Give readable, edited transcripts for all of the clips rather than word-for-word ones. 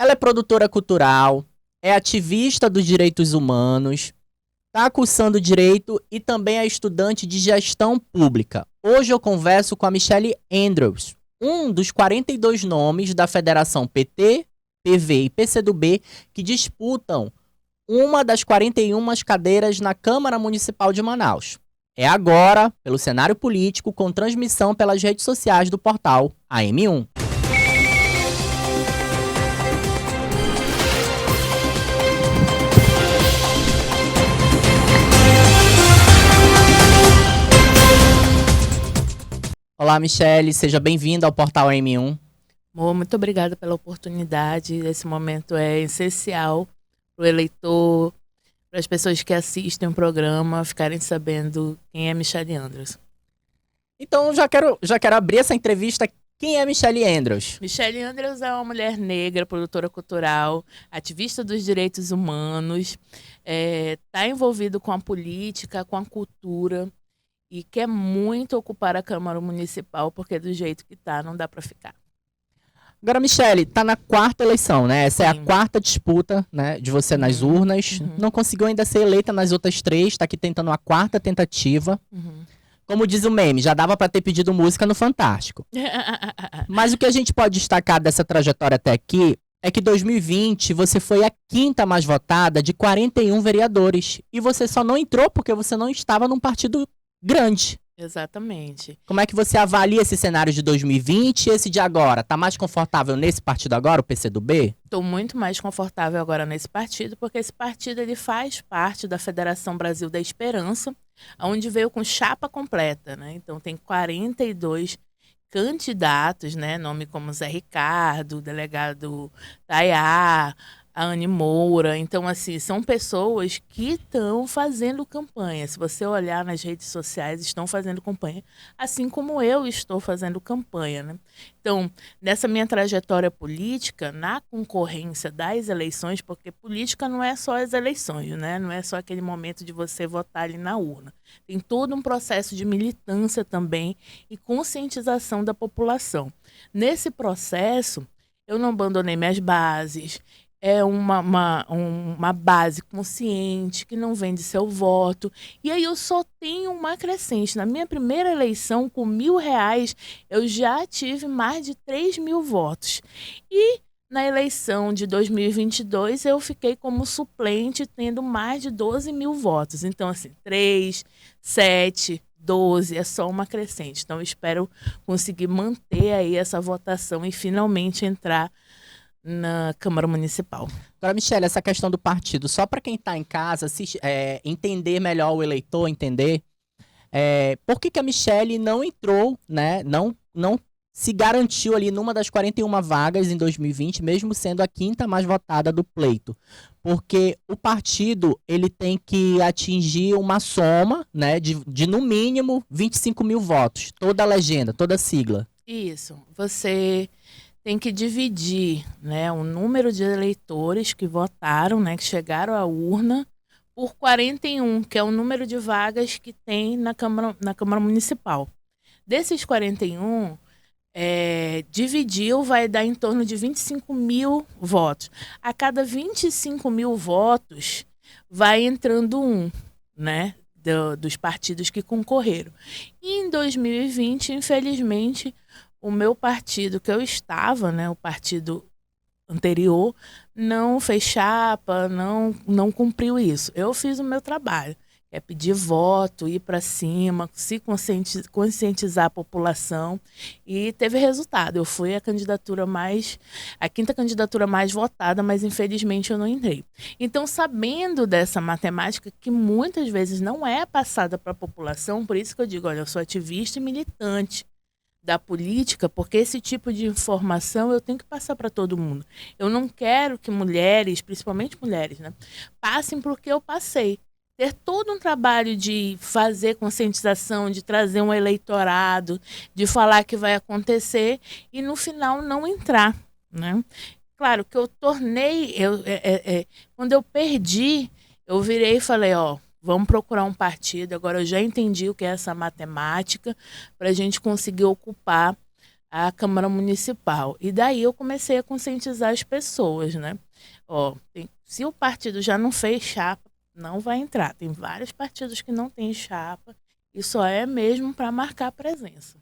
Ela é produtora cultural, é ativista dos direitos humanos, está cursando direito e também é estudante de gestão pública. Hoje eu converso com a Michelle Andrews, um dos 42 nomes da Federação PT, PV e PCdoB que disputam uma das 41 cadeiras na Câmara Municipal de Manaus. É agora, pelo cenário político, com transmissão pelas redes sociais do portal AM1. Olá, Michelle, seja bem-vinda ao portal AM1. Muito obrigada pela oportunidade. Esse momento é essencial para o eleitor, para as pessoas que assistem o programa ficarem sabendo quem é Michelle Andrews. Então, já quero abrir essa entrevista. Quem é Michelle Andrews? Michelle Andrews é uma mulher negra, produtora cultural, ativista dos direitos humanos, está envolvido com a política, com a cultura e quer muito ocupar a Câmara Municipal, porque do jeito que está, não dá para ficar. Agora, Michelle, tá na quarta eleição, né? Essa Sim. é a quarta disputa, né, de você nas urnas. Não conseguiu ainda ser eleita nas outras três, tá aqui tentando a quarta tentativa. Como diz o meme, já dava para ter pedido música no Fantástico. Mas o que a gente pode destacar dessa trajetória até aqui é que em 2020 você foi a quinta mais votada de 41 vereadores. E você só não entrou porque você não estava num partido grande. Exatamente. Como é que você avalia esse cenário de 2020 e esse de agora? Tá mais confortável nesse partido agora, o PCdoB? Estou muito mais confortável agora nesse partido, porque esse partido ele faz parte da Federação Brasil da Esperança, onde veio com chapa completa, né? Então tem 42 candidatos, né? Nome como Zé Ricardo, o delegado Tayá, a Anne Moura. Então, assim, são pessoas que estão fazendo campanha. Se você olhar nas redes sociais, estão fazendo campanha, assim como eu estou fazendo campanha, né? Então, nessa minha trajetória política, na concorrência das eleições, porque política não é só as eleições, né? Não é só aquele momento de você votar ali na urna. Tem todo um processo de militância também e conscientização da população. Nesse processo, eu não abandonei minhas bases. É uma base consciente, que não vende seu voto. E aí eu só tenho uma crescente. Na minha primeira eleição, com R$1.000, eu já tive mais de 3.000 votos. E na eleição de 2022, eu fiquei como suplente, tendo mais de 12.000 votos. Então, assim, 3, 7, 12, é só uma crescente. Então, eu espero conseguir manter aí essa votação e finalmente entrar na Câmara Municipal. Agora, Michelle, essa questão do partido, só para quem está em casa entender melhor o eleitor, por que a Michelle não entrou, né? Não se garantiu ali numa das 41 vagas em 2020, mesmo sendo a quinta mais votada do pleito. Porque o partido ele tem que atingir uma soma, né, de no mínimo 25.000 votos, toda a legenda, toda a sigla. Isso, você tem que dividir, né, o número de eleitores que votaram, né, que chegaram à urna, por 41, que é o número de vagas que tem na Câmara Municipal. Desses 41, dividiu, vai dar em torno de 25.000 votos. A cada 25.000 votos, vai entrando um, né, dos partidos que concorreram. E em 2020, infelizmente, o meu partido que eu estava, né, o partido anterior, não fez chapa, não cumpriu isso. Eu fiz o meu trabalho, é pedir voto, ir para cima, se conscientizar a população, e teve resultado. Eu fui a quinta candidatura mais votada, mas infelizmente eu não entrei. Então, sabendo dessa matemática que muitas vezes não é passada para a população, por isso que eu digo, olha, eu sou ativista e militante da política, porque esse tipo de informação eu tenho que passar para todo mundo. Eu não quero que mulheres, principalmente mulheres, né, passem por que eu passei. Ter todo um trabalho de fazer conscientização, de trazer um eleitorado, de falar que vai acontecer e no final não entrar, né? Claro que eu tornei, quando eu perdi, eu virei e falei, vamos procurar um partido. Agora eu já entendi o que é essa matemática para a gente conseguir ocupar à Câmara Municipal. E daí eu comecei a conscientizar as pessoas, né? Ó, se o partido já não fez chapa, não vai entrar. Tem vários partidos que não têm chapa e só é mesmo para marcar presença.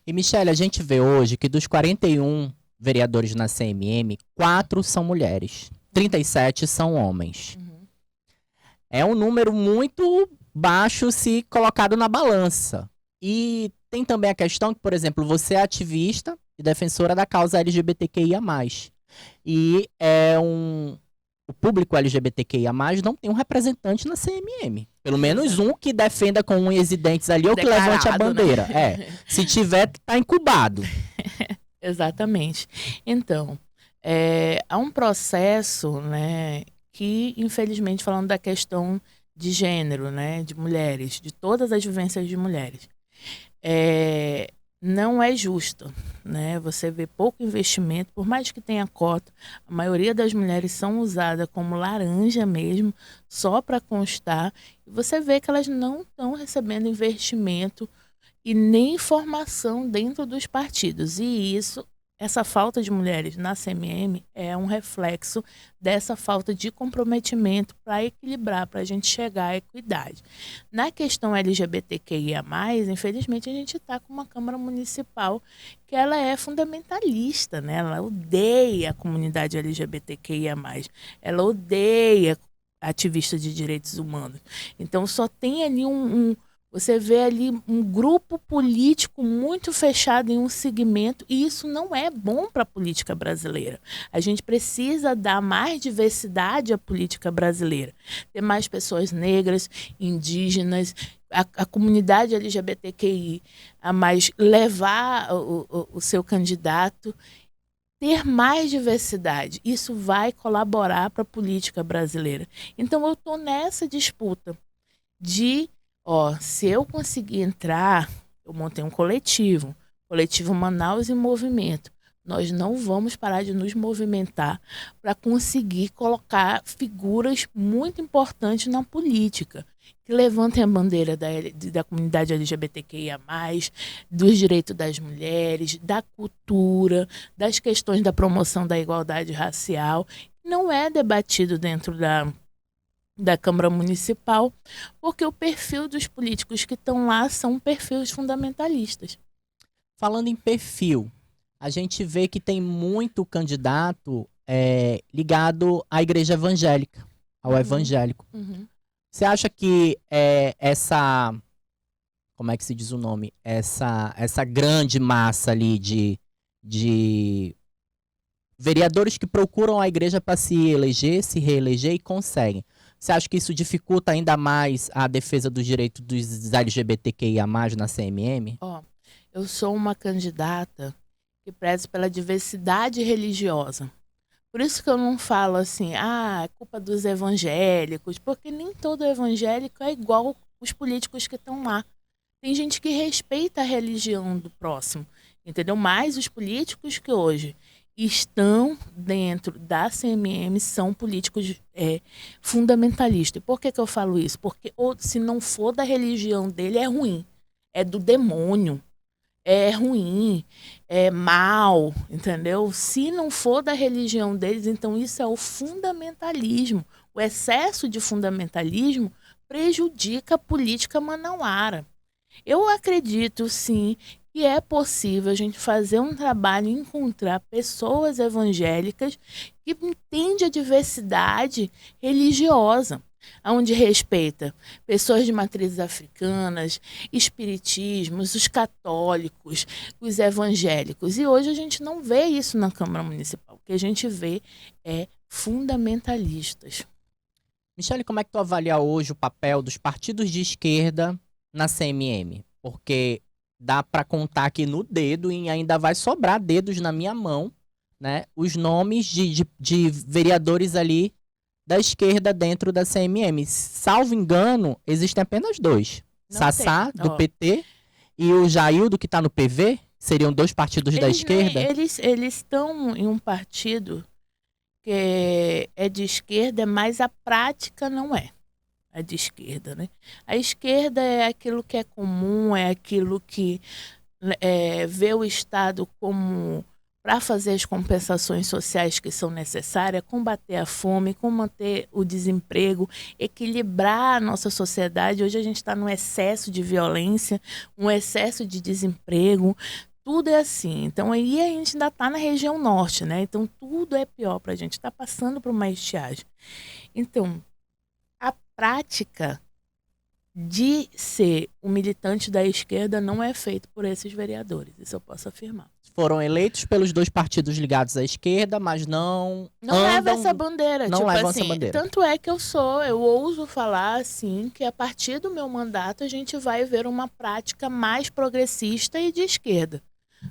E, Michele, a gente vê hoje que dos 41 vereadores na CMM, 4 são mulheres, 37 são homens. É um número muito baixo se colocado na balança. E tem também a questão que, por exemplo, você é ativista e defensora da causa LGBTQIA+. E o público LGBTQIA+, não tem um representante na CMM. Pelo menos um que defenda com unhas e dentes ali ou que levante a bandeira. Né? Se tiver, tá incubado. Exatamente. Então, há um processo, né, que, infelizmente, falando da questão de gênero, né, de mulheres, de todas as vivências de mulheres, não é justo, né? Você vê pouco investimento, por mais que tenha cota, a maioria das mulheres são usadas como laranja mesmo, só para constar, e você vê que elas não estão recebendo investimento e nem formação dentro dos partidos. E essa falta de mulheres na CMM é um reflexo dessa falta de comprometimento para equilibrar, para a gente chegar à equidade. Na questão LGBTQIA+, infelizmente a gente está com uma Câmara Municipal que ela é fundamentalista, né? Ela odeia a comunidade LGBTQIA+, ela odeia ativistas de direitos humanos. Então só tem ali você vê ali um grupo político muito fechado em um segmento e isso não é bom para a política brasileira. A gente precisa dar mais diversidade à política brasileira. Ter mais pessoas negras, indígenas, a comunidade LGBTQI a mais levar o seu candidato, ter mais diversidade. Isso vai colaborar para a política brasileira. Então eu estou nessa disputa de se eu conseguir entrar, eu montei um coletivo Manaus em Movimento. Nós não vamos parar de nos movimentar para conseguir colocar figuras muito importantes na política, que levantem a bandeira da comunidade LGBTQIA+, dos direitos das mulheres, da cultura, das questões da promoção da igualdade racial. Não é debatido dentro da Câmara Municipal, porque o perfil dos políticos que estão lá são perfis fundamentalistas. Falando em perfil, a gente vê que tem muito candidato ligado à igreja evangélica, ao evangélico. Você acha que como é que se diz o nome? Essa grande massa ali de vereadores que procuram a igreja para se reeleger e conseguem. Você acha que isso dificulta ainda mais a defesa dos direitos dos LGBTQIA+, na CMM? Eu sou uma candidata que preza pela diversidade religiosa. Por isso que eu não falo assim, é culpa dos evangélicos, porque nem todo evangélico é igual os políticos que estão lá. Tem gente que respeita a religião do próximo, entendeu? Mas os políticos que hoje estão dentro da CMM são políticos fundamentalistas. E por que eu falo isso? Porque se não for da religião dele, é ruim. É do demônio. É ruim. É mal. Entendeu? Se não for da religião deles, então isso é o fundamentalismo. O excesso de fundamentalismo prejudica a política manauara. Eu acredito, sim, que é possível a gente fazer um trabalho e encontrar pessoas evangélicas que entendem a diversidade religiosa, onde respeita pessoas de matrizes africanas, espiritismos, os católicos, os evangélicos. E hoje a gente não vê isso na Câmara Municipal. O que a gente vê é fundamentalistas. Michele, como é que tu avalia hoje o papel dos partidos de esquerda na CMM? Porque dá para contar aqui no dedo e ainda vai sobrar dedos na minha mão, né? Os nomes de vereadores ali da esquerda dentro da CMM. Salvo engano, existem apenas 2. Sassá, do PT, e o Jaildo, que está no PV. Seriam 2 partidos da esquerda? Eles estão em um partido que é de esquerda, mas a prática não é. De esquerda, né? A esquerda é aquilo que é comum, é aquilo que ver o Estado como para fazer as compensações sociais que são necessárias, combater a fome, combater o desemprego, equilibrar a nossa sociedade. Hoje a gente está num excesso de violência, um excesso de desemprego, tudo é assim. Então aí a gente ainda está na região norte, né? Então tudo é pior para a gente, está passando por uma estiagem. Então, a prática de ser um militante da esquerda não é feito por esses vereadores, isso eu posso afirmar. Foram eleitos pelos dois partidos ligados à esquerda, mas não leva essa bandeira. Não tipo levam assim, essa bandeira. Tanto é que eu ouso falar assim, que a partir do meu mandato a gente vai ver uma prática mais progressista e de esquerda,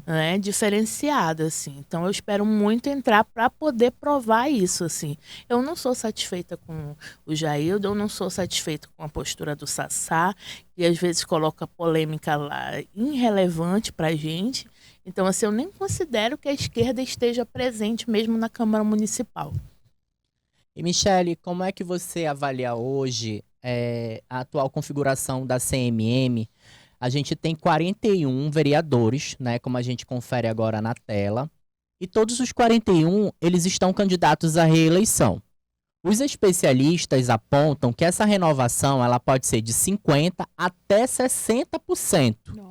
né, diferenciada, assim. Então eu espero muito entrar para poder provar isso, assim. Eu não sou satisfeita com o Jaildo, eu não sou satisfeita com a postura do Sassá, que às vezes coloca polêmica lá irrelevante pra gente. Então, assim, eu nem considero que a esquerda esteja presente mesmo na Câmara Municipal. E, Michele, como é que você avalia hoje a atual configuração da CMM? A gente tem 41 vereadores, né, como a gente confere agora na tela, e todos os 41, eles estão candidatos à reeleição. Os especialistas apontam que essa renovação ela pode ser de 50% até 60%. Nossa.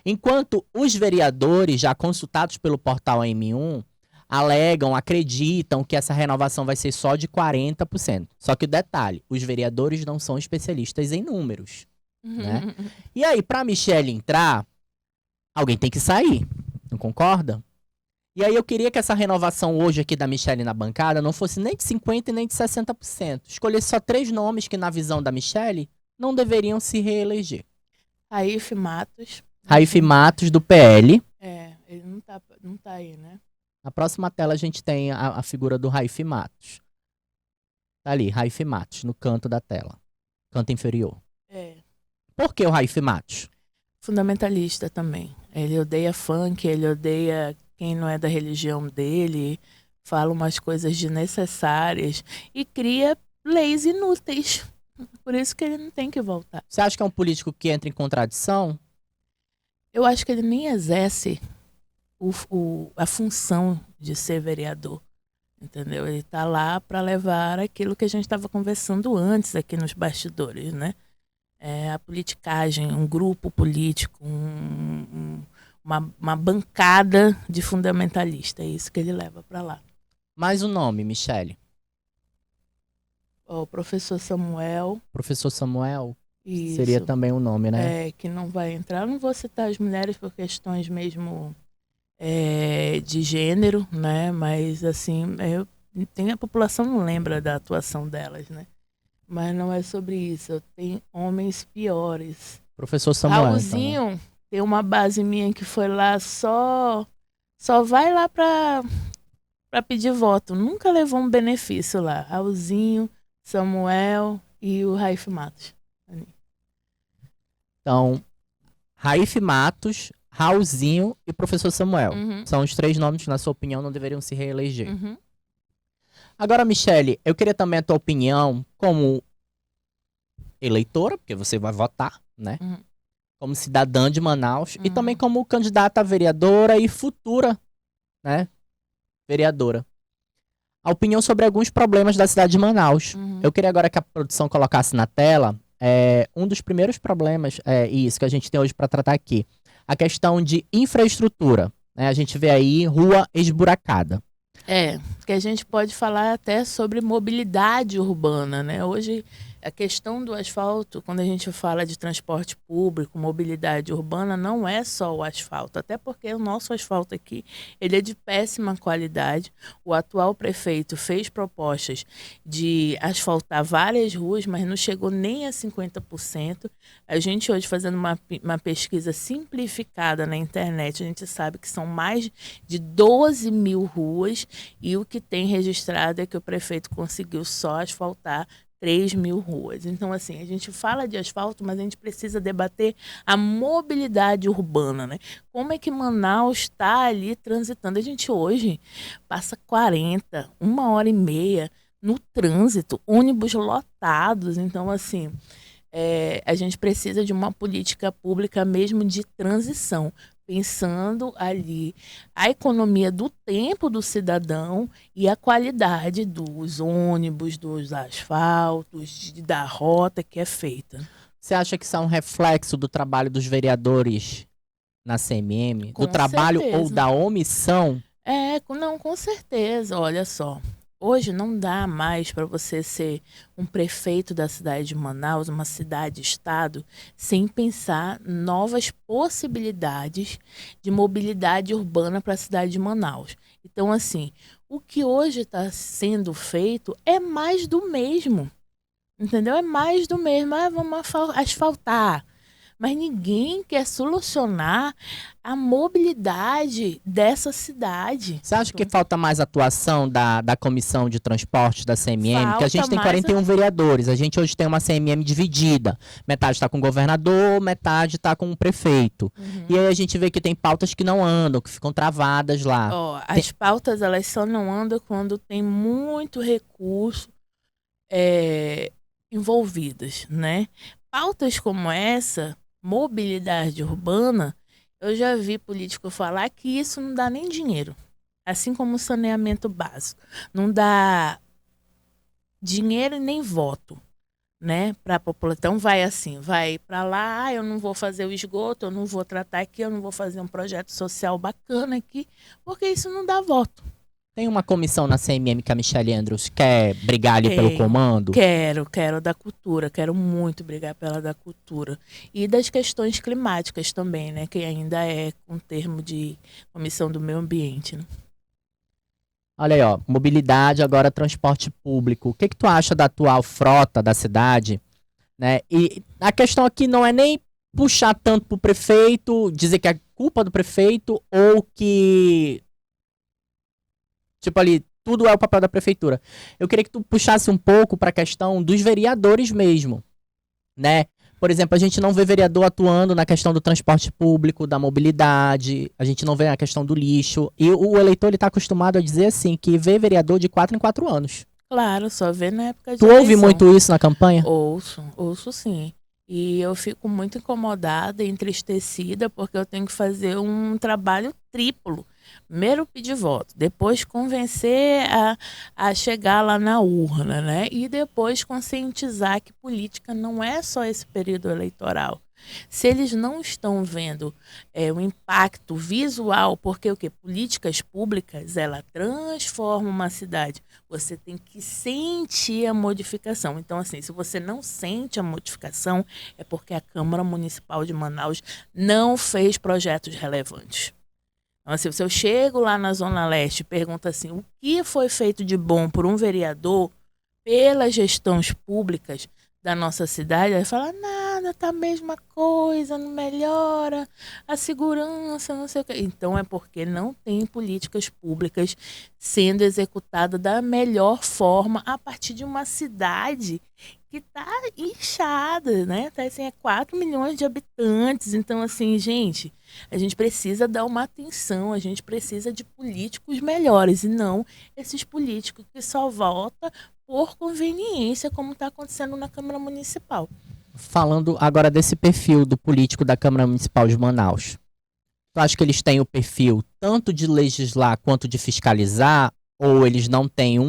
Enquanto os vereadores, já consultados pelo portal M1, alegam, acreditam que essa renovação vai ser só de 40%. Só que o detalhe, os vereadores não são especialistas em números. Né? E aí, para a Michele entrar, alguém tem que sair, não concorda? E aí eu queria que essa renovação hoje aqui da Michele na bancada não fosse nem de 50% e nem de 60%. Escolhesse só 3 nomes que, na visão da Michele, não deveriam se reeleger. Raif Matos. Raif Matos, do PL. Ele não tá aí, né? Na próxima tela a gente tem a figura do Raif Matos. Tá ali, Raif Matos, no canto da tela. Canto inferior. Por que o Raif Matos? Fundamentalista também. Ele odeia funk, ele odeia quem não é da religião dele, fala umas coisas desnecessárias e cria leis inúteis. Por isso que ele não tem que voltar. Você acha que é um político que entra em contradição? Eu acho que ele nem exerce a função de ser vereador. Entendeu? Ele está lá para levar aquilo que a gente estava conversando antes aqui nos bastidores, né? A politicagem, um grupo político, uma bancada de fundamentalista. É isso que ele leva para lá. Mais um nome, Michele. O professor Samuel. Professor Samuel? Isso. Seria também um nome, né? Que não vai entrar. Eu não vou citar as mulheres por questões mesmo de gênero, né? Mas, assim, a população não lembra da atuação delas, né? Mas não é sobre isso. Tem homens piores. Professor Samuel. Raulzinho, então, tem uma base minha que foi lá só vai lá pra pedir voto. Nunca levou um benefício lá. Raulzinho, Samuel e o Raif Matos. Então, Raif Matos, Raulzinho e Professor Samuel. São os 3 nomes que, na sua opinião, não deveriam se reeleger. Agora, Michele, eu queria também a tua opinião como eleitora, porque você vai votar, né? Como cidadã de Manaus e também como candidata a vereadora e futura, né, vereadora. A opinião sobre alguns problemas da cidade de Manaus. Eu queria agora que a produção colocasse na tela um dos primeiros problemas, isso que a gente tem hoje para tratar aqui. A questão de infraestrutura. Né? A gente vê aí rua esburacada. Que a gente pode falar até sobre mobilidade urbana, né? Hoje, a questão do asfalto, quando a gente fala de transporte público, mobilidade urbana, não é só o asfalto, até porque o nosso asfalto aqui, ele é de péssima qualidade. O atual prefeito fez propostas de asfaltar várias ruas, mas não chegou nem a 50%. A gente hoje, fazendo uma pesquisa simplificada na internet, a gente sabe que são mais de 12 mil ruas e o que tem registrado é que o prefeito conseguiu só asfaltar 3 mil ruas. Então, assim, a gente fala de asfalto, mas a gente precisa debater a mobilidade urbana, né? Como é que Manaus está ali transitando? A gente hoje passa 40, 1h30 no trânsito, ônibus lotados. Então, assim, a gente precisa de uma política pública mesmo de transição. pensando ali a economia do tempo do cidadão e a qualidade dos ônibus, dos asfaltos, da rota que é feita. Você acha que isso é um reflexo do trabalho dos vereadores na CMM? Com Do trabalho ou certeza. da omissão? Não, com certeza. Olha só. Hoje não dá mais para você ser um prefeito da cidade de Manaus, uma cidade-estado, sem pensar novas possibilidades de mobilidade urbana para a cidade de Manaus. Então, assim, o que hoje está sendo feito é mais do mesmo. Entendeu? É mais do mesmo. Vamos asfaltar. Mas ninguém quer solucionar a mobilidade dessa cidade. Você acha que falta mais atuação da Comissão de Transportes da CMM? Porque a gente tem Falta mais 41 vereadores. A gente hoje tem uma CMM dividida. Metade está com o governador, metade está com o prefeito. E aí a gente vê que tem pautas que não andam, que ficam travadas lá. As pautas, elas só não andam quando tem muito recurso envolvidas, né? Pautas como essa, mobilidade urbana, eu já vi político falar que isso não dá nem dinheiro. Assim como o saneamento básico. Não dá dinheiro e nem voto, né, para a população. Então vai para lá, eu não vou fazer o esgoto, eu não vou tratar aqui, eu não vou fazer um projeto social bacana aqui, porque isso não dá voto. Tem uma comissão na CMM que a Michelle Andrews quer brigar ali pelo comando? Quero da cultura, quero muito brigar pela da cultura. E das questões climáticas também, né, que ainda é um termo de comissão do meio ambiente, né? Olha aí, ó, mobilidade, agora transporte público. O que tu acha da atual frota da cidade, né? E a questão aqui não é nem puxar tanto pro prefeito, dizer que é culpa do prefeito ou que, tipo ali, tudo é o papel da prefeitura. Eu queria que tu puxasse um pouco pra questão dos vereadores mesmo, né? Por exemplo, a gente não vê vereador atuando na questão do transporte público, da mobilidade, a gente não vê na questão do lixo. E o eleitor ele tá acostumado a dizer assim, que vê vereador de 4 em 4 anos. Claro, só vê na época de Tu ouve muito isso na campanha? Ouço sim. E eu fico muito incomodada e entristecida porque eu tenho que fazer um trabalho triplo. Primeiro pedir voto, depois convencer a chegar lá na urna, né? E depois conscientizar que política não é só esse período eleitoral. Se eles não estão vendo o impacto visual, porque o quê? Políticas públicas, ela transforma uma cidade. Você tem que sentir a modificação. Então, assim, se você não sente a modificação, é porque a Câmara Municipal de Manaus não fez projetos relevantes. Então, assim, se eu chego lá na Zona Leste e pergunto assim, o que foi feito de bom por um vereador pelas gestões públicas da nossa cidade, ele fala, nada, tá a mesma coisa, não melhora, a segurança, não sei o quê. Então é porque não tem políticas públicas sendo executadas da melhor forma a partir de uma cidade que tá inchada, né? Tá assim, 4 milhões de habitantes. Então, assim, gente, a gente precisa dar uma atenção, a gente precisa de políticos melhores e não esses políticos que só votam por conveniência, como está acontecendo na Câmara Municipal. Falando agora desse perfil do político da Câmara Municipal de Manaus, tu acha que eles têm o perfil tanto de legislar quanto de fiscalizar, ou eles não têm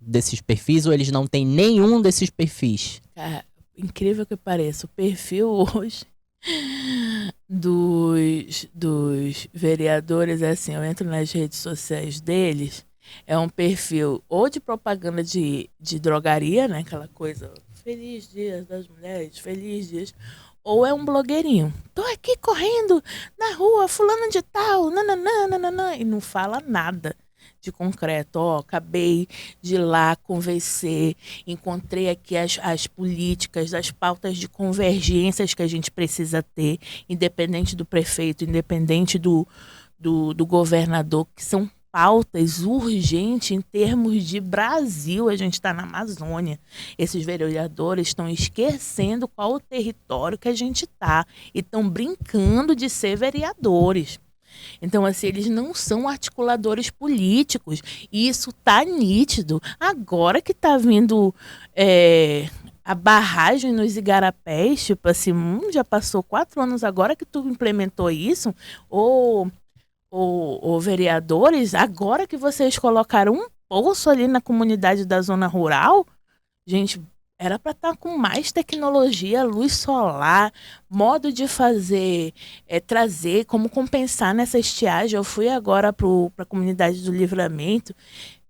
desses perfis, ou eles não têm nenhum desses perfis? Cara, incrível que pareça, o perfil hoje dos vereadores é assim, eu entro nas redes sociais deles, é um perfil ou de propaganda de drogaria, né? Aquela coisa, feliz dia das mulheres, feliz dia. Ou é um blogueirinho. Tô aqui correndo na rua, fulano de tal, nananã, e não fala nada de concreto. Acabei de ir lá, conversei, encontrei aqui as políticas, as pautas de convergências que a gente precisa ter, independente do prefeito, independente do governador, que são pautas urgentes em termos de Brasil. A gente está na Amazônia. Esses vereadores estão esquecendo qual o território que a gente está e estão brincando de ser vereadores. Então, assim, eles não são articuladores políticos. E isso tá nítido. Agora que tá vindo a barragem nos igarapés, tipo assim, já passou 4 anos agora que tu implementou isso, ou vereadores, agora que vocês colocaram um poço ali na comunidade da zona rural, gente, era para estar com mais tecnologia, luz solar, modo de fazer, trazer, como compensar nessa estiagem. Eu fui agora para a comunidade do Livramento,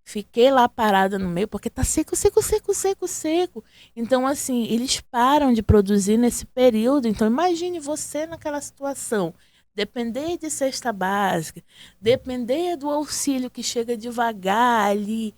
fiquei lá parada no meio, porque tá seco, seco, seco, seco, seco. Então, assim, eles param de produzir nesse período. Então, imagine você naquela situação. Depender de cesta básica, depender do auxílio que chega devagar ali.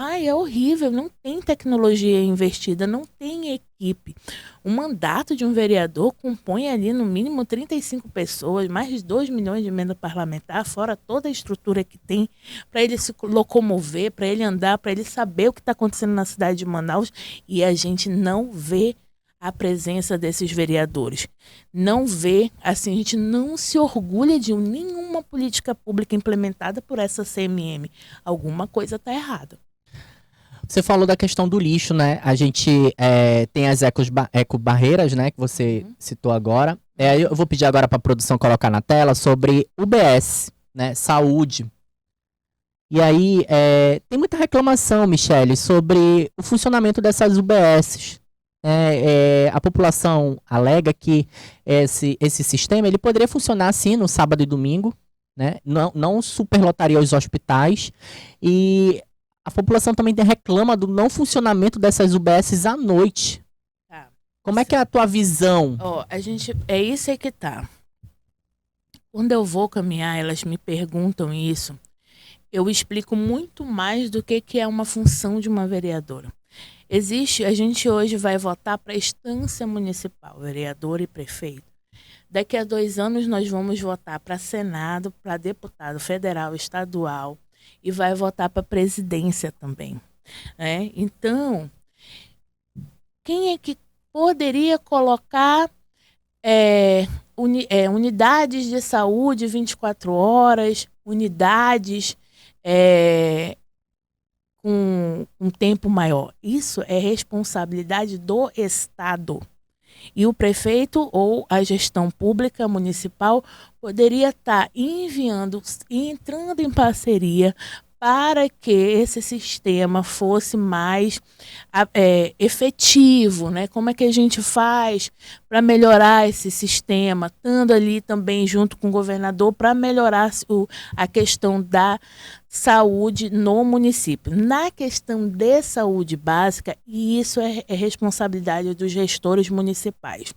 Ai, é horrível, não tem tecnologia investida, não tem equipe. O mandato de um vereador compõe ali no mínimo 35 pessoas, mais de 2 milhões de emenda parlamentar, fora toda a estrutura que tem para ele se locomover, para ele andar, para ele saber o que está acontecendo na cidade de Manaus, e a gente não vê a presença desses vereadores. Não vê, assim, a gente não se orgulha de nenhuma política pública implementada por essa CMM. Alguma coisa está errada. Você falou da questão do lixo, né? A gente tem as ecobarreiras, né? Que você citou agora. Eu vou pedir agora para a produção colocar na tela sobre UBS, né? Saúde. E aí, tem muita reclamação, Michele, sobre o funcionamento dessas UBSs. A população alega que esse sistema ele poderia funcionar sim no sábado e domingo, né? Não superlotaria os hospitais. E a população também reclama do não funcionamento dessas UBSs à noite. Tá. Como é que é a tua visão? É isso aí que tá. Quando eu vou caminhar, elas me perguntam isso. Eu explico muito mais do que é uma função de uma vereadora. A gente hoje vai votar para a instância municipal, vereador e prefeito. Daqui a 2 anos nós vamos votar para Senado, para deputado federal, estadual, e vai votar para a presidência também. Né? Então, quem é que poderia colocar unidades de saúde 24 horas, unidades com um tempo maior? Isso é responsabilidade do Estado. E o prefeito ou a gestão pública municipal poderia estar entrando em parceria para que esse sistema fosse mais efetivo, né? Como é que a gente faz para melhorar esse sistema, estando ali também junto com o governador para melhorar a questão da saúde no município. Na questão de saúde básica, e isso é responsabilidade dos gestores municipais.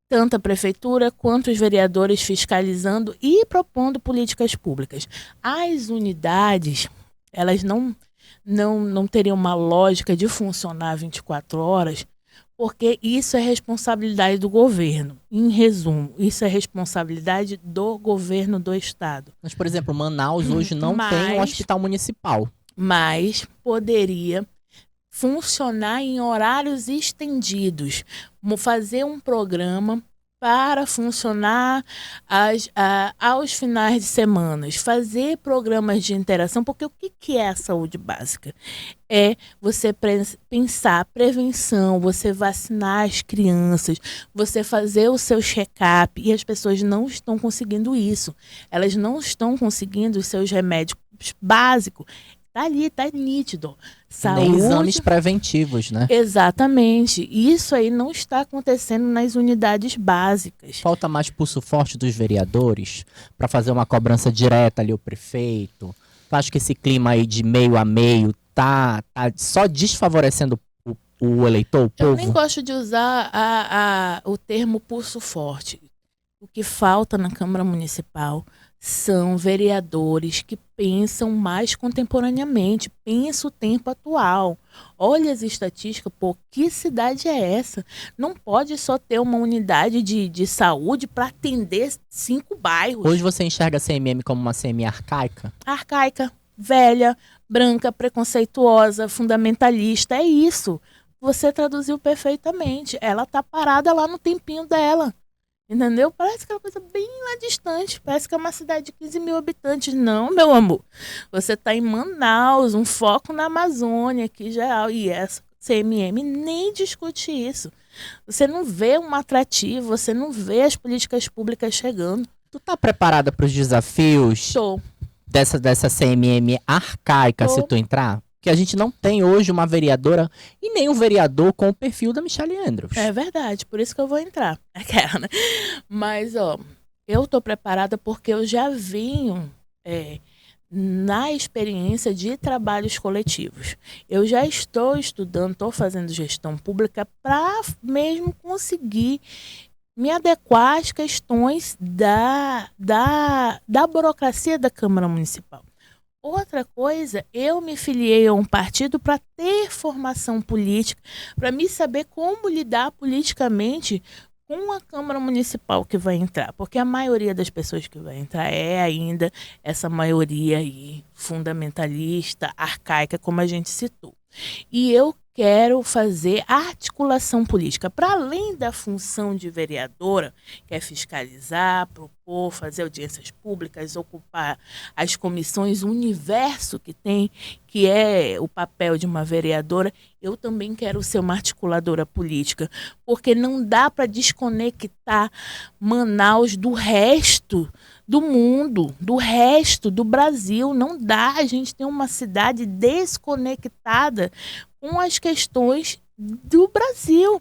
Tanto a prefeitura quanto os vereadores fiscalizando e propondo políticas públicas. As unidades, elas não teriam uma lógica de funcionar 24 horas, porque isso é responsabilidade do governo. Em resumo, isso é responsabilidade do governo do estado. Mas, por exemplo, Manaus hoje não tem um hospital municipal. Mas poderia funcionar em horários estendidos, fazer um programa para funcionar aos finais de semana, fazer programas de interação, porque o que é a saúde básica? É você pensar prevenção, você vacinar as crianças, você fazer o seu check-up, e as pessoas não estão conseguindo isso. Elas não estão conseguindo os seus remédios básicos. Tá ali, tá nítido. Saúde, nem exames preventivos, né? Exatamente. Isso aí não está acontecendo nas unidades básicas. Falta mais pulso forte dos vereadores para fazer uma cobrança direta ali ao prefeito. Tu acha que esse clima aí de meio a meio tá só desfavorecendo o eleitor, o povo? Eu nem gosto de usar o termo pulso forte. O que falta na Câmara Municipal são vereadores que pensam mais contemporaneamente, pensam o tempo atual. Olha as estatísticas, pô, que cidade é essa? Não pode só ter uma unidade de saúde para atender 5 bairros. Hoje você enxerga a CMM como uma CMM arcaica? Arcaica, velha, branca, preconceituosa, fundamentalista, é isso. Você traduziu perfeitamente. Ela tá parada lá no tempinho dela. Entendeu? Parece aquela coisa bem lá distante. Parece que é uma cidade de 15 mil habitantes. Não, meu amor. Você está em Manaus, um foco na Amazônia aqui geral. E CMM nem discute isso. Você não vê um atrativo, você não vê as políticas públicas chegando. Tu tá preparada para os desafios Tô. dessa CMM arcaica se tu entrar? Que a gente não tem hoje uma vereadora e nem um vereador com o perfil da Michelle Andrews. É verdade, por isso que eu vou entrar. Aquela, né? Mas, ó, eu tô preparada porque eu já venho na experiência de trabalhos coletivos. Eu já estou estudando, estou fazendo gestão pública para mesmo conseguir me adequar às questões da burocracia da Câmara Municipal. Outra coisa, eu me filiei a um partido para ter formação política, para me saber como lidar politicamente com a Câmara Municipal que vai entrar. Porque a maioria das pessoas que vai entrar é ainda essa maioria aí fundamentalista, arcaica, como a gente citou. E eu quero fazer articulação política. Para além da função de vereadora, que é fiscalizar, propor, fazer audiências públicas, ocupar as comissões, o universo que tem, que é o papel de uma vereadora, eu também quero ser uma articuladora política, porque não dá para desconectar Manaus do resto do mundo, do resto do Brasil. Não dá, a gente tem uma cidade desconectada com as questões do Brasil,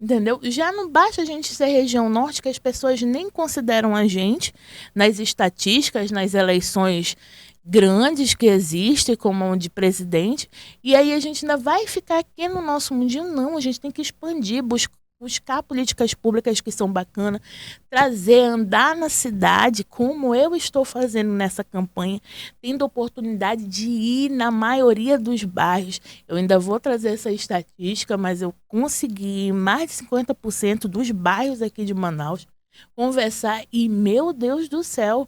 entendeu? Já não basta a gente ser região norte, que as pessoas nem consideram a gente nas estatísticas, nas eleições grandes que existem, como a de presidente, e aí a gente ainda vai ficar aqui no nosso mundinho. Não, a gente tem que expandir, buscar políticas públicas que são bacanas, trazer, andar na cidade, como eu estou fazendo nessa campanha, tendo oportunidade de ir na maioria dos bairros. Eu ainda vou trazer essa estatística, mas eu consegui mais de 50% dos bairros aqui de Manaus conversar e, meu Deus do céu,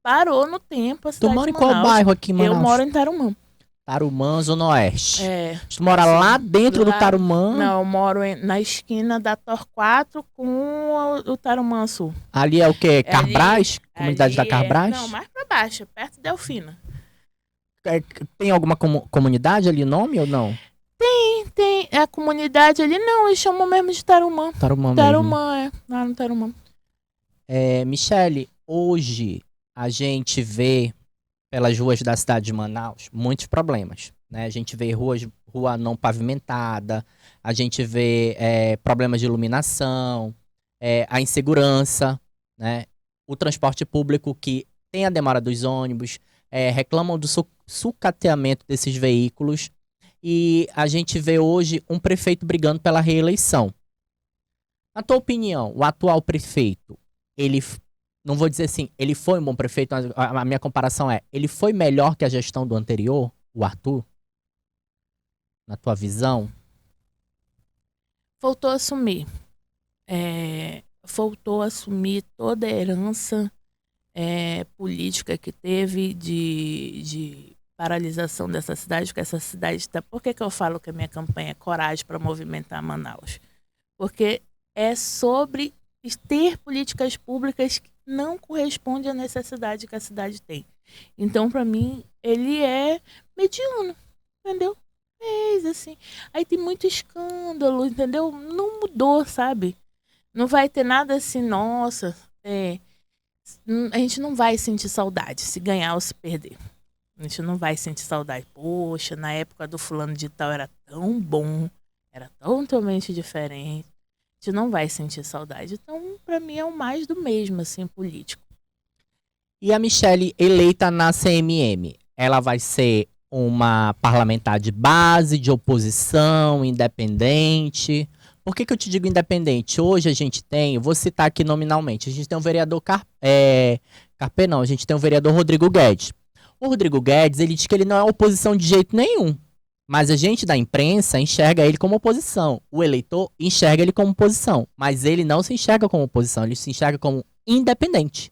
parou no tempo a cidade Tu mora em de Manaus. qual bairro aqui em Manaus? Eu moro em Tarumã. Tarumã, Zona Oeste. É. Tu mora Assim, lá dentro do Tarumã? Não, eu moro na esquina da Torquato com o Tarumã Sul. Ali é o quê? Carbras? Comunidade da Ali Carbras? Não, mais pra baixo, perto de Delfina. Tem alguma comunidade ali, nome ou não? Tem. A comunidade ali, não, eles chamam mesmo de Tarumã. Tarumã mesmo. Tarumã, lá no Tarumã. Michele, hoje a gente vê pelas ruas da cidade de Manaus muitos problemas, né? A gente vê rua não pavimentada, a gente vê problemas de iluminação, a insegurança, né? O transporte público que tem a demora dos ônibus, reclamam do sucateamento desses veículos, e a gente vê hoje um prefeito brigando pela reeleição. Na tua opinião, o atual prefeito, ele, não vou dizer assim, ele foi um bom prefeito, mas a minha comparação ele foi melhor que a gestão do anterior, o Arthur? Na tua visão? Faltou assumir. Faltou assumir toda a herança política que teve de paralisação dessa cidade, porque essa cidade está... Por que eu falo que a minha campanha é Coragem para Movimentar Manaus? Porque é sobre ter políticas públicas que não correspondem à necessidade que a cidade tem. Então, para mim, ele é mediano, entendeu? Assim. Aí tem muito escândalo, entendeu? Não mudou, sabe? Não vai ter nada assim, nossa, a gente não vai sentir saudade se ganhar ou se perder. A gente não vai sentir saudade. Poxa, na época do fulano de tal era tão bom, era totalmente diferente. A gente não vai sentir saudade. Então, pra mim, é o mais do mesmo, assim, político. E a Michelle eleita na CMM, ela vai ser uma parlamentar de base, de oposição, independente? Por que eu te digo independente? Hoje a gente tem, vou citar aqui nominalmente, a gente tem um vereador a gente tem um vereador Rodrigo Guedes. O Rodrigo Guedes, ele diz que ele não é oposição de jeito nenhum. Mas a gente da imprensa enxerga ele como oposição. O eleitor enxerga ele como oposição. Mas ele não se enxerga como oposição, ele se enxerga como independente.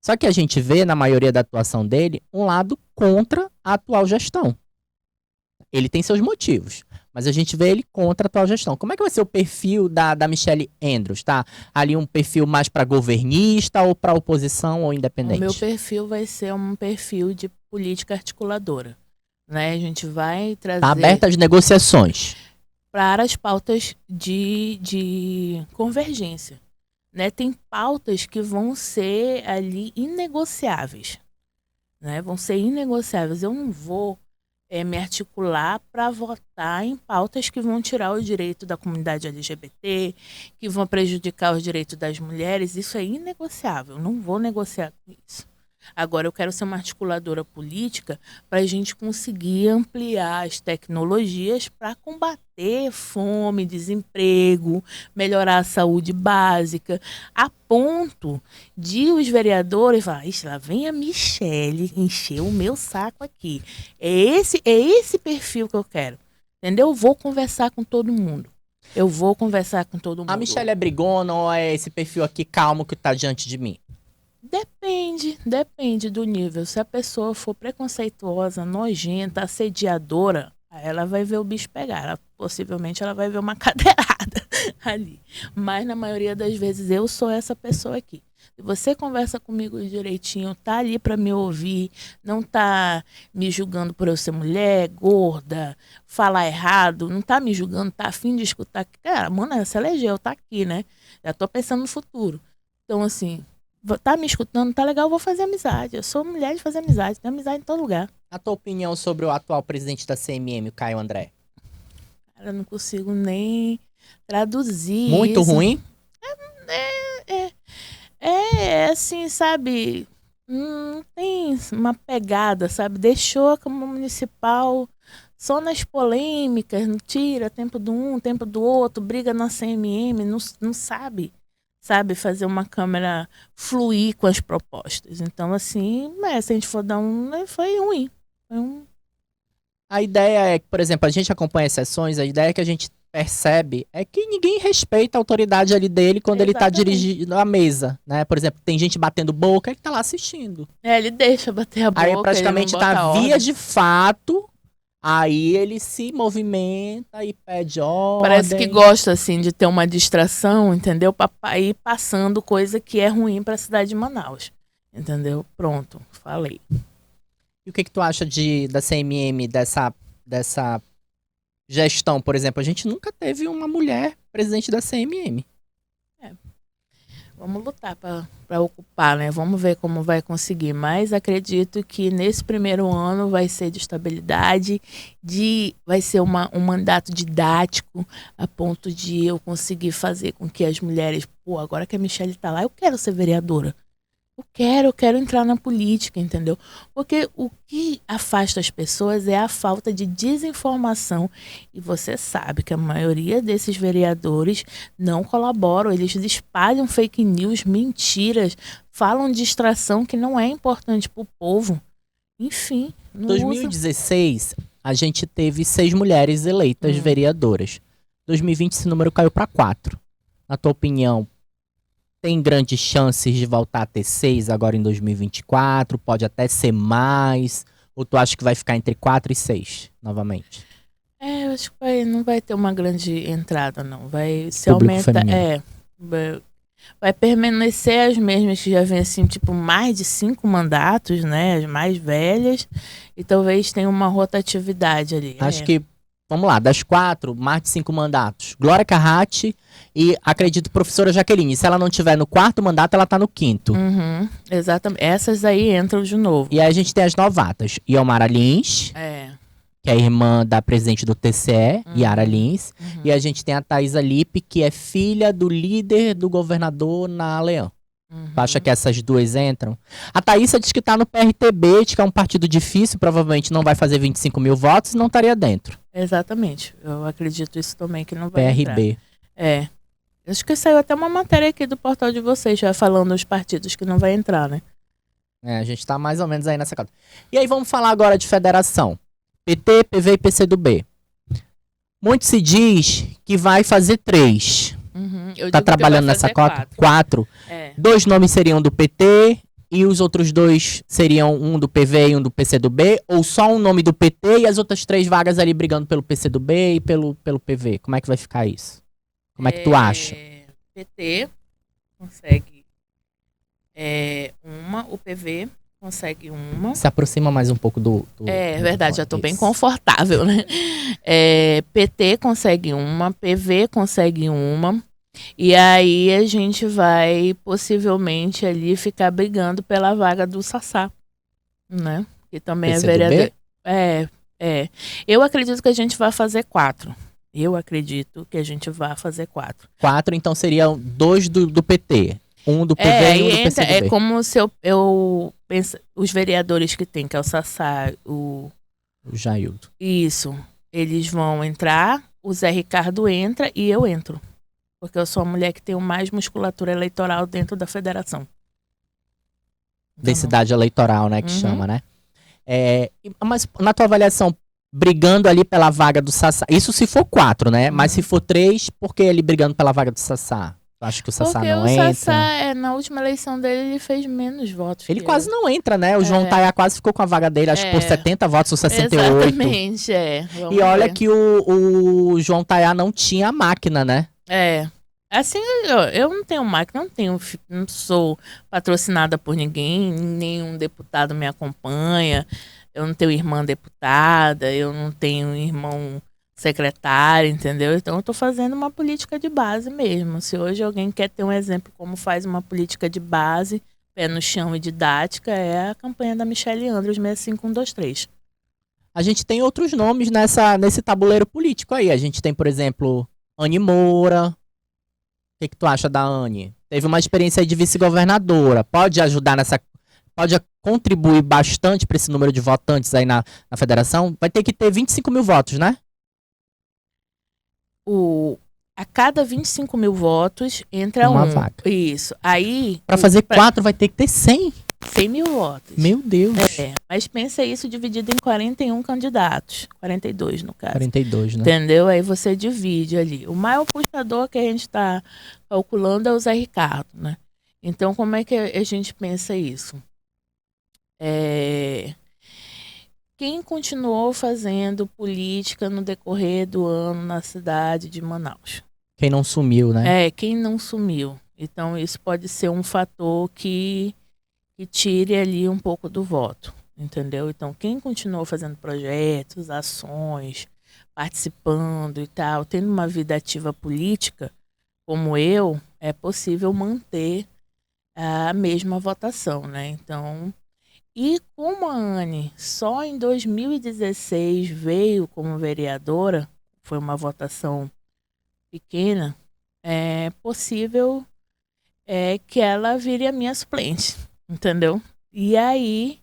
Só que a gente vê, na maioria da atuação dele, um lado contra a atual gestão. Ele tem seus motivos, mas a gente vê ele contra a atual gestão. Como é que vai ser o perfil da Michelle Andrews? Tá? Ali um perfil mais para governista ou para oposição ou independente? O meu perfil vai ser um perfil de política articuladora. né? A gente vai trazer Tá aberta as negociações. para as pautas de convergência, né? Tem pautas que vão ser ali inegociáveis, né? Vão ser inegociáveis. Eu não vou me articular para votar em pautas que vão tirar o direito da comunidade LGBT, que vão prejudicar os direitos das mulheres. Isso é inegociável. Eu não vou negociar com isso. Agora, eu quero ser uma articuladora política para a gente conseguir ampliar as tecnologias para combater fome, desemprego, melhorar a saúde básica, a ponto de os vereadores falar, "Ixi, lá vem a Michelle encher o meu saco aqui. É esse perfil que eu quero. Entendeu? Eu vou conversar com todo mundo. Eu vou conversar com todo mundo. A Michelle é brigona ou é esse perfil aqui calmo que tá diante de mim? Depende do nível. Se a pessoa for preconceituosa, nojenta, assediadora, aí ela vai ver o bicho pegar. Possivelmente ela vai ver uma cadeirada ali. Mas na maioria das vezes eu sou essa pessoa aqui. Se você conversa comigo direitinho, tá ali para me ouvir, não tá me julgando por eu ser mulher, gorda, falar errado, não tá me julgando, tá a fim de escutar. Cara, mano, você elegeu, tá aqui, né? Já tô pensando no futuro. Então, assim, tá me escutando, tá legal, eu vou fazer amizade. Eu sou mulher de fazer amizade, tenho amizade em todo lugar. A tua opinião sobre o atual presidente da CMM, o Caio André? Cara, eu não consigo nem traduzir Muito isso. ruim? Assim, sabe? Não tem uma pegada, sabe? Deixou a Câmara Municipal só nas polêmicas, não tira tempo do um, tempo do outro, briga na CMM, não sabe fazer uma Câmara fluir com as propostas. Então, assim, se a gente for dar foi ruim. Foi um... A ideia é que, por exemplo, a gente acompanha as sessões, a ideia que a gente percebe é que ninguém respeita a autoridade ali dele quando ele tá Exatamente. dirigindo a mesa, né? Por exemplo, tem gente batendo boca, ele tá lá assistindo. Ele deixa bater a boca, Aí praticamente ele não bota tá via ordem. de fato, aí ele se movimenta e pede ordem. Parece que gosta, assim, de ter uma distração, entendeu? Pra ir passando coisa que é ruim pra cidade de Manaus. Entendeu? Pronto, falei. E o que tu acha da CMM, dessa gestão, por exemplo? A gente nunca teve uma mulher presidente da CMM. Vamos lutar para ocupar, né? Vamos ver como vai conseguir. Mas acredito que nesse primeiro ano vai ser de estabilidade, vai ser um mandato didático, a ponto de eu conseguir fazer com que as mulheres... Pô, agora que a Michelle tá lá, eu quero ser vereadora. Eu quero entrar na política, entendeu? Porque o que afasta as pessoas é a falta de desinformação. E você sabe que a maioria desses vereadores não colaboram, eles espalham fake news, mentiras, falam distração que não é importante para o povo. Enfim, Em não 2016, a gente teve 6 mulheres eleitas vereadoras. 2020, esse número caiu para 4. Na tua opinião, tem grandes chances de voltar a ter 6 agora em 2024? Pode até ser mais? Ou tu acha que vai ficar entre 4 e 6 novamente? eu acho que não vai ter uma grande entrada, não. Vai se Público aumenta. feminino. Vai permanecer as mesmas que já vem assim, tipo, mais de 5 mandatos, né? As mais velhas. E talvez tenha uma rotatividade ali. Acho que, vamos lá, das 4, mais de 5 mandatos. Glória Carratti e, acredito, professora Jaqueline. Se ela não tiver no 4º mandato, ela tá no 5º. Exatamente. Essas aí entram de novo. E aí a gente tem as novatas. Iomara Lins, que é a irmã da presidente do TCE, Yara Lins. E a gente tem a Thaisa Lippe, que é filha do líder do governador na Leão. Tu acha que essas duas entram? A Thaisa diz que tá no PRTB, diz que é um partido difícil, provavelmente não vai fazer 25 mil votos e não estaria dentro. Exatamente. Eu acredito isso também, que não vai PRB. entrar. Acho que saiu até uma matéria aqui do portal de vocês, já falando os partidos que não vai entrar, né? A gente tá mais ou menos aí nessa cota. E aí vamos falar agora de federação. PT, PV e PCdoB. Muito se diz que vai fazer 3. Tá trabalhando nessa cota? 4. 2 nomes seriam do PT e os outros 2 seriam um do PV e um do PCdoB? Ou só um nome do PT e as outras 3 vagas ali brigando pelo PCdoB e pelo PV? Como é que vai ficar isso? Como é que tu acha? PT consegue o PV consegue uma. Se aproxima mais um pouco do Verdade, já estou bem Isso. confortável, né? PT consegue uma, PV consegue uma. E aí a gente vai possivelmente ali ficar brigando pela vaga do Sassá, né? Que também PCdoB? é vereador. Eu acredito que a gente vai fazer 4. Eu acredito que a gente vai fazer 4. 4, então seriam 2 do PT. Um do PV e um do PCdoB. É como se eu penso, os vereadores que tem, que é o Sassá, O Jaildo. Isso. Eles vão entrar, o Zé Ricardo entra e eu entro. Porque eu sou a mulher que tem mais musculatura eleitoral dentro da federação. Densidade eleitoral, né? Que Uhum. chama, né? Mas na tua avaliação, brigando ali pela vaga do Sassá. Isso se for 4, né? Mas se for 3, por que ele brigando pela vaga do Sassá? Tu acha que o Sassá Porque não o entra? Sassá, na última eleição dele, ele fez menos votos. Ele que quase eu. não entra, né? O João Taia quase ficou com a vaga dele, acho que por 70 votos ou 68. Exatamente, Vamos E olha ver. que o João Taia não tinha a máquina, né? Assim, eu não tenho máquina, não sou patrocinada por ninguém, nenhum deputado me acompanha, eu não tenho irmã deputada, eu não tenho irmão secretário, entendeu? Então eu tô fazendo uma política de base mesmo. Se hoje alguém quer ter um exemplo como faz uma política de base, pé no chão e didática, é a campanha da Michele Andrews 65123. A gente tem outros nomes nesse tabuleiro político aí. A gente tem, por exemplo, Anny Moura. O que tu acha da Anny? Teve uma experiência aí de vice-governadora. Pode ajudar pode contribuir bastante para esse número de votantes aí na federação? Vai ter que ter 25 mil votos, né? A cada 25 mil votos entra Uma um. vaga. Isso. Aí. Pra fazer 4 vai ter que ter 100. 100 mil votos. Meu Deus. Mas pensa isso dividido em 41 candidatos. 42, no caso. 42, né? Entendeu? Aí você divide ali. O maior puxador que a gente está calculando é o Zé Ricardo, né? Então, como é que a gente pensa isso? Quem continuou fazendo política no decorrer do ano na cidade de Manaus? Quem não sumiu, né? Quem não sumiu. Então, isso pode ser um fator que tire ali um pouco do voto, entendeu? Então, quem continuou fazendo projetos, ações, participando e tal, tendo uma vida ativa política, como eu, é possível manter a mesma votação, né? Então, e como a Anny só em 2016 veio como vereadora, foi uma votação pequena, é possível que ela vire a minha suplente, entendeu? E aí,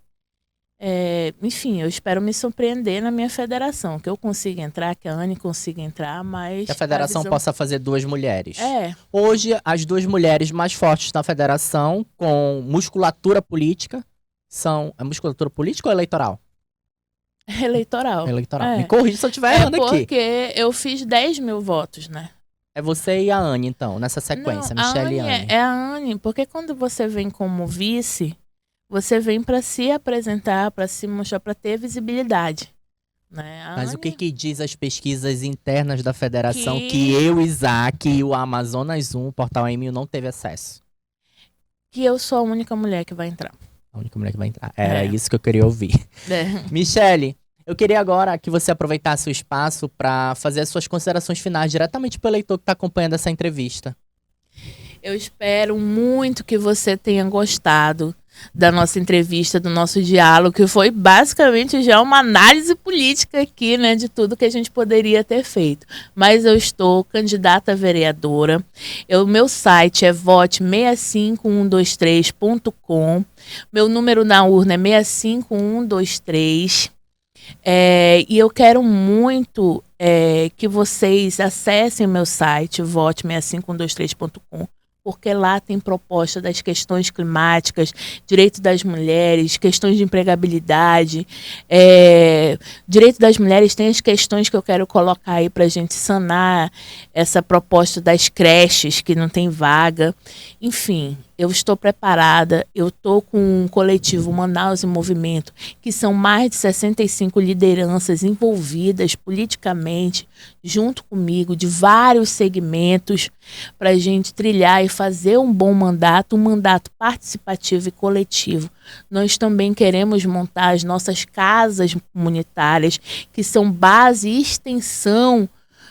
enfim, eu espero me surpreender na minha federação, que eu consiga entrar, que a Anny consiga entrar, mas... Que a federação possa fazer 2 mulheres. Hoje, as 2 mulheres mais fortes na federação, com musculatura política, são... É musculatura política ou eleitoral? Eleitoral. Eleitoral. Me corrija se eu estiver errando aqui. Porque eu fiz 10 mil votos, né? É você e a Anny, então, nessa sequência, Não, Michele e Anny. É a Anny, porque quando você vem como vice, você vem para se apresentar, para se mostrar, para ter visibilidade. Né? Mas o que diz as pesquisas internas da federação que eu, Isaac e o Amazonas 1, o Portal AM, não teve acesso? Que eu sou a única mulher que vai entrar. A única mulher que vai entrar. Era isso que eu queria ouvir. Michele, eu queria agora que você aproveitasse o espaço para fazer as suas considerações finais diretamente para o eleitor que está acompanhando essa entrevista. Eu espero muito que você tenha gostado da nossa entrevista, do nosso diálogo, que foi basicamente já uma análise política aqui, né, de tudo que a gente poderia ter feito. Mas eu estou candidata a vereadora. Meu site é vote65123.com. Meu número na urna é 65123. E eu quero muito que vocês acessem o meu site, vote65123.com, porque lá tem proposta das questões climáticas, direito das mulheres, questões de empregabilidade. Direito das mulheres tem as questões que eu quero colocar aí para a gente sanar essa proposta das creches que não tem vaga. Enfim, eu estou preparada, eu estou com um coletivo Manaus em Movimento, que são mais de 65 lideranças envolvidas politicamente, junto comigo, de vários segmentos, para a gente trilhar e fazer um bom mandato, um mandato participativo e coletivo. Nós também queremos montar as nossas casas comunitárias, que são base e extensão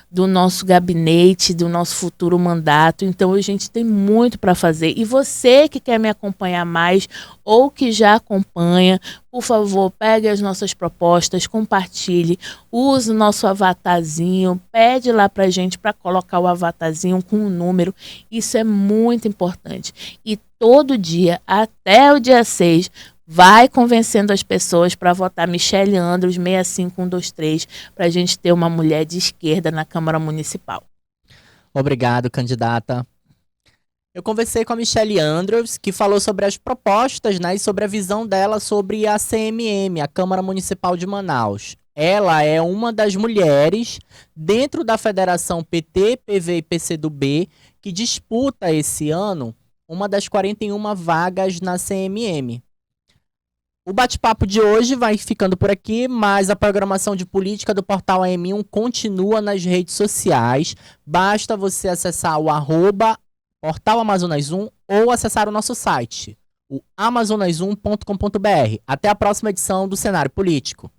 do nosso gabinete, do nosso futuro mandato. Então, a gente tem muito para fazer. E você que quer me acompanhar mais ou que já acompanha, por favor, pegue as nossas propostas, compartilhe, use o nosso avatarzinho, pede lá para a gente para colocar o avatarzinho com um número. Isso é muito importante. E todo dia, até o dia 6, vai convencendo as pessoas para votar Michele Andrews 65123 para a gente ter uma mulher de esquerda na Câmara Municipal. Obrigado, candidata. Eu conversei com a Michele Andrews, que falou sobre as propostas, né, e sobre a visão dela sobre a CMM, a Câmara Municipal de Manaus. Ela é uma das mulheres dentro da Federação PT, PV e PCdoB que disputa esse ano uma das 41 vagas na CMM. O bate-papo de hoje vai ficando por aqui, mas a programação de política do Portal AM1 continua nas redes sociais. Basta você acessar o @Portal Amazonas 1 ou acessar o nosso site, o amazonas1.com.br. Até a próxima edição do Cenário Político.